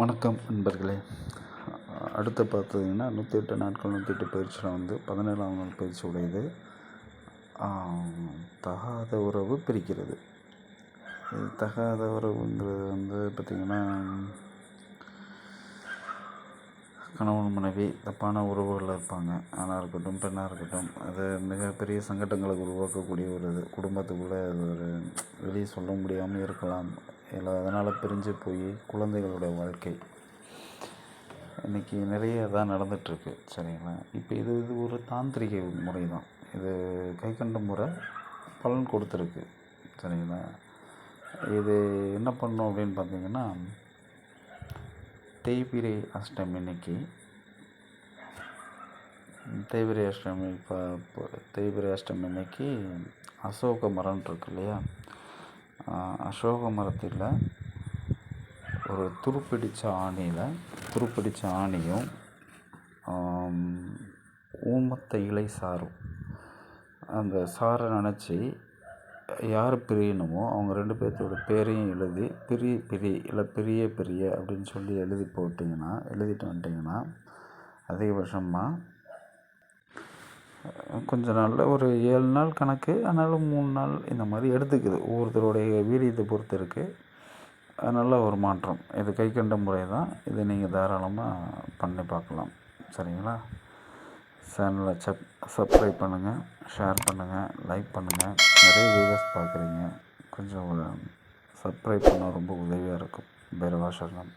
வணக்கம் நண்பர்களே. அடுத்து பார்த்தீங்கன்னா 108 நாட்கள் 108 பயிற்சியில் வந்து 17ஆம் நாள் பயிற்சி உடையது தகாத உறவு பிரிக்கிறது. இது தகாத உறவுங்கிறது வந்து பார்த்திங்கன்னா கணவன் மனைவி தப்பான உறவுகளில் இருப்பாங்க. ஆணாக இருக்கட்டும் பெண்ணாக இருக்கட்டும், அது மிகப்பெரிய சங்கடங்களுக்கு உருவாக்கக்கூடிய ஒரு இது. குடும்பத்துக்குள்ளே அது ஒரு வெளியே சொல்ல முடியாமல் இருக்கலாம். இல்லை அதனால் பிரிஞ்சு போய் குழந்தைகளோட வாழ்க்கை இன்றைக்கி நிறைய தான் நடந்துகிட்ருக்கு. சரிங்களா? இப்போ இது ஒரு தாந்திரிக முறை தான். இது கை கண்ட முறை பலன் கொடுத்துருக்கு. சரிங்களா? இது என்ன பண்ணோம் அப்படின்னு பார்த்தீங்கன்னா, தேய்பிரை அஷ்டமி அன்னைக்கு தேய்பிரை அஷ்டமி அன்னைக்கு அசோக மரம் இருக்கு இல்லையா, அசோக மரத்தில் ஒரு துருப்பிடித்த ஆணியும் ஊமத்த இலை சாரும், அந்த சாரை நினச்சி யார் பிரியணுமோ அவங்க 2 பேர்த்தோட பேரையும் எழுதி பெரிய அப்படின்னு சொல்லி எழுதிட்டு வந்துட்டிங்கன்னா அதிகபட்சமாக கொஞ்ச நாளில் ஒரு 7 நாள் கணக்கு, ஆனாலும் 3 நாள் இந்த மாதிரி எடுத்துக்குது. ஒவ்வொருத்தருடைய வீரியத்தை பொறுத்து இருக்குது. நல்ல ஒரு மாற்றம். இது கை கண்ட முறை தான். இதை நீங்கள் தாராளமாக பண்ணி பார்க்கலாம். சரிங்களா? சேனலை சப்ஸ்கிரைப் பண்ணுங்கள், ஷேர் பண்ணுங்கள், லைக் பண்ணுங்கள். நிறைய வீடியோஸ் பார்க்குறீங்க, கொஞ்சம் சப்ஸ்கிரைப் பண்ண ரொம்ப உதவியாக இருக்கும். பைரவா சரணம்.